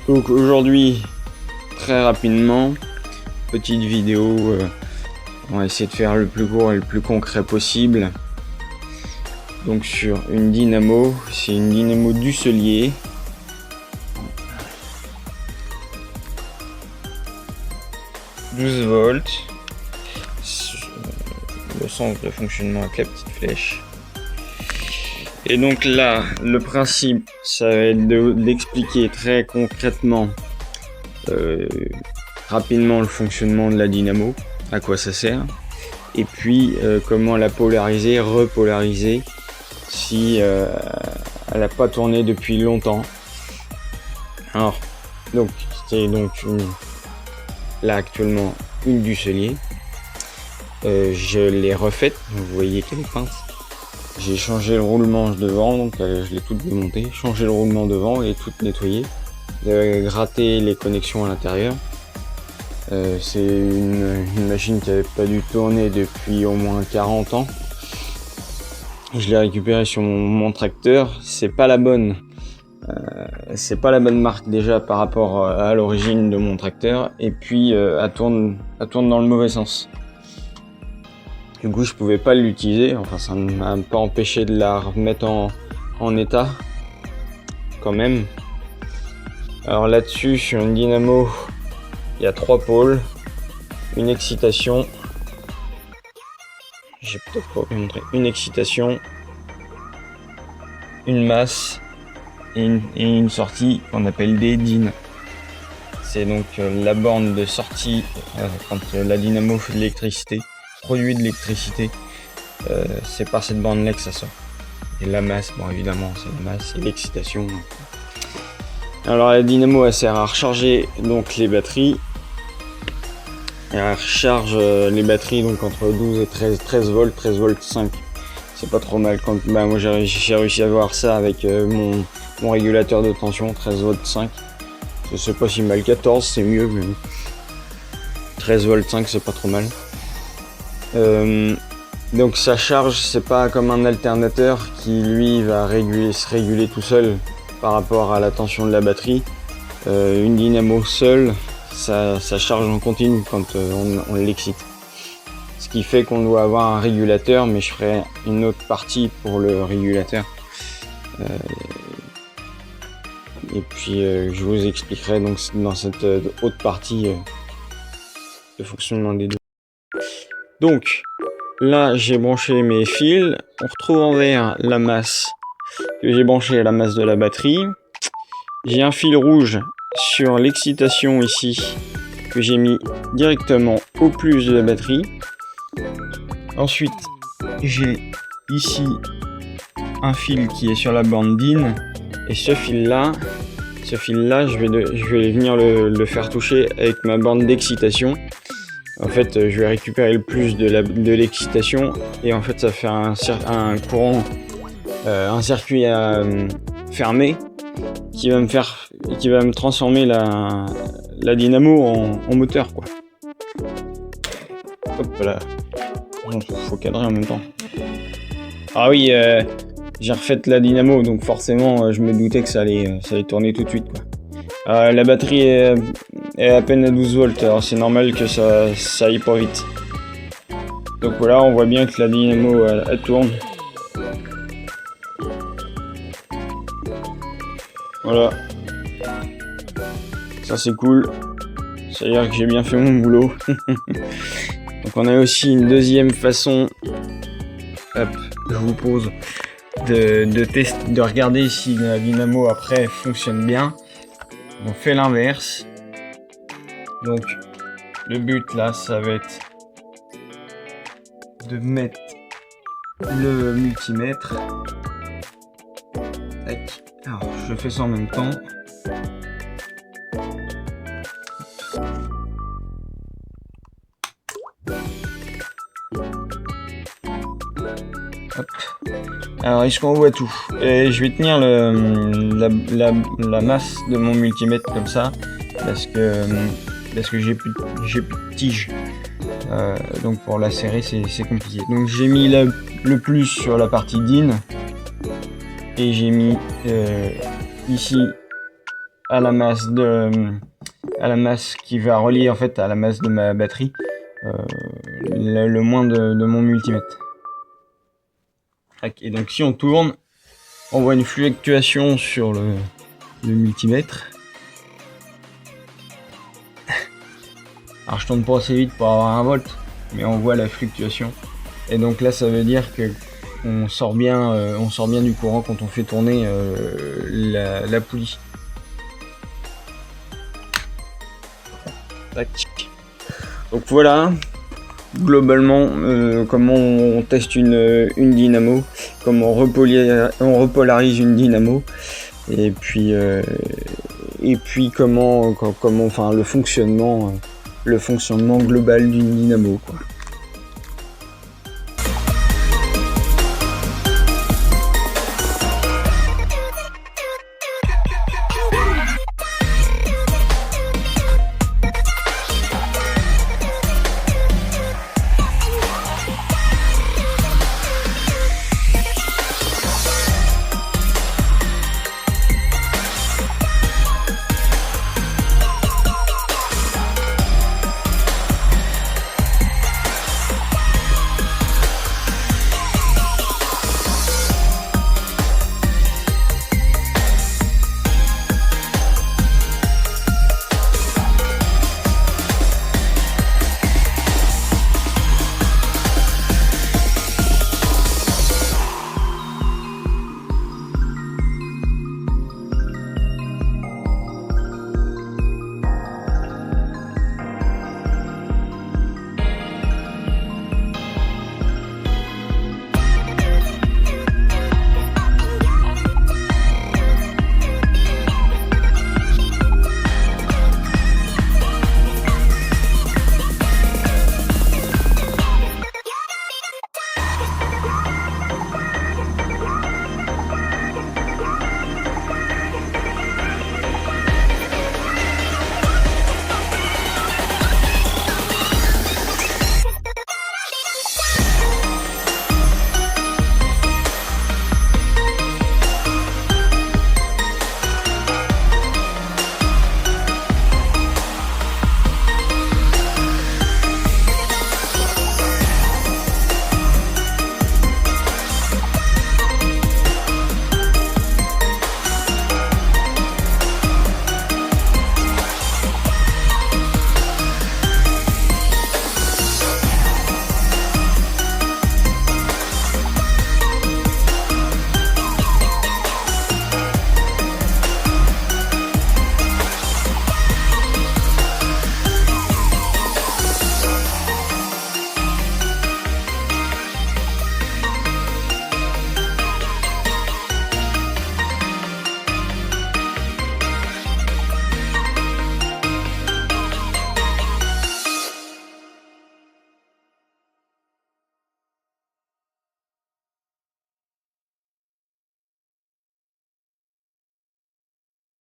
Donc aujourd'hui, très rapidement, petite vidéo, on va essayer de faire le plus court et le plus concret possible. Donc sur une dynamo, c'est une dynamo Dusselier. « 12 volts, le sens de fonctionnement avec la petite flèche. Et donc là, le principe, ça va être d'expliquer très concrètement, rapidement le fonctionnement de la dynamo, à quoi ça sert, et puis comment la polariser, repolariser, si elle n'a pas tourné depuis longtemps. Alors, donc c'est donc là actuellement une Dusselier. Je l'ai refaite, vous voyez qu'elle est peinte. J'ai changé le roulement devant, donc je l'ai toute démontée, changé le roulement devant et tout nettoyé, gratté les connexions à l'intérieur. C'est une machine qui n'avait pas dû tourner depuis au moins 40 ans. Je l'ai récupérée sur mon tracteur, c'est pas la bonne. C'est pas la bonne marque déjà par rapport à l'origine de mon tracteur, et puis elle tourne dans le mauvais sens. Du coup, je pouvais pas l'utiliser, enfin ça ne m'a pas empêché de la remettre en état quand même. Alors là-dessus, sur une dynamo, il y a 3 pôles, une excitation, j'ai peut-être pas pu montrer, une excitation, une masse et une sortie qu'on appelle des DIN. C'est donc la borne de sortie quand la dynamo fait de l'électricité, produit de l'électricité, c'est par cette borne là que ça sort. Et la masse, bon évidemment c'est la masse et l'excitation. Alors la dynamo elle sert à recharger donc les batteries. Elle recharge les batteries donc entre 12 et 13 volts, 13 volts 5. C'est pas trop mal quand moi j'ai réussi à voir ça avec mon régulateur de tension, 13 volts 5. C'est pas si mal, 14 c'est mieux, mais 13 volts 5 c'est pas trop mal. Donc sa charge, c'est pas comme un alternateur qui lui va se réguler tout seul par rapport à la tension de la batterie. Une dynamo seule, ça charge en continu quand on l'excite. Ce qui fait qu'on doit avoir un régulateur, mais je ferai une autre partie pour le régulateur. Et puis je vous expliquerai donc dans cette autre partie le fonctionnement des deux. Donc là j'ai branché mes fils, on retrouve en vert la masse que j'ai branchée à la masse de la batterie. J'ai un fil rouge sur l'excitation ici que j'ai mis directement au plus de la batterie. Ensuite j'ai ici un fil qui est sur la borne DIN, et ce fil là je vais venir le faire toucher avec ma borne d'excitation. En fait, je vais récupérer le plus de l'excitation, et en fait ça fait un courant, un circuit fermé qui va me transformer la dynamo en moteur quoi. Hop là, faut cadrer en même temps. Ah oui, j'ai refait la dynamo, donc forcément je me doutais que ça allait tourner tout de suite quoi. La batterie est à peine à 12 volts, alors c'est normal que ça aille pas vite. Donc voilà, on voit bien que la dynamo elle tourne. Voilà. Ça c'est cool. Ça veut dire que j'ai bien fait mon boulot. Donc on a aussi une deuxième façon. Hop, je vous pose de regarder si la dynamo après fonctionne bien. On fait l'inverse. Donc le but là ça va être de mettre le multimètre. Tac. Alors je fais ça en même temps. Hop. Alors est-ce qu'on voit tout? Et je vais tenir la masse de mon multimètre comme ça parce que j'ai plus de tige. Donc pour la serrer c'est compliqué. Donc j'ai mis le plus sur la partie DIN et j'ai mis ici à la masse qui va relier en fait à la masse de ma batterie le moins de mon multimètre. Et donc si on tourne, on voit une fluctuation sur le multimètre. Alors je tourne pas assez vite pour avoir 1 volt, mais on voit la fluctuation. Et donc là ça veut dire que on sort bien du courant quand on fait tourner la poulie. Tac. Donc voilà, globalement comment on teste une dynamo, comment on repolarise une dynamo, et puis comment enfin le fonctionnement global d'une dynamo, quoi.